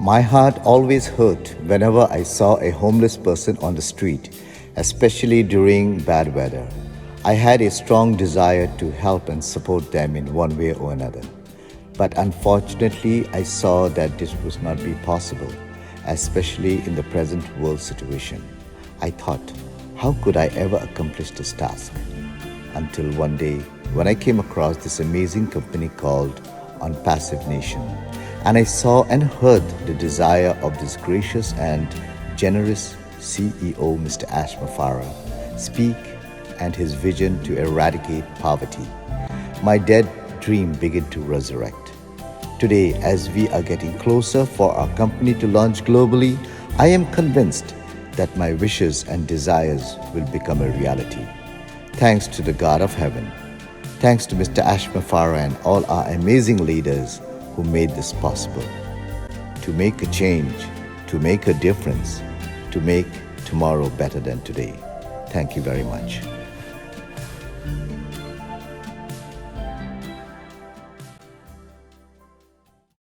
My heart always hurt whenever I saw a homeless person on the street, especially during bad weather. I had a strong desire to help and support them in one way or another. But unfortunately, I saw that this would not be possible, especially in the present world situation. I thought, how could I ever accomplish this task? Until one day, when I came across this amazing company called ONPASSIVE Nation, and I saw and heard the desire of this gracious and generous CEO Mr.Ash Mufareh speak and his vision to eradicate poverty. My dead dream began to resurrect. Today, as we are getting closer for our company to launch globally, I am convinced that my wishes and desires will become a reality. Thanks to the God of heaven. Thanks to Mr. Ash Mufareh and all our amazing leaders who made this possible. To make a change, to make a difference, to make tomorrow better than today. Thank you very much.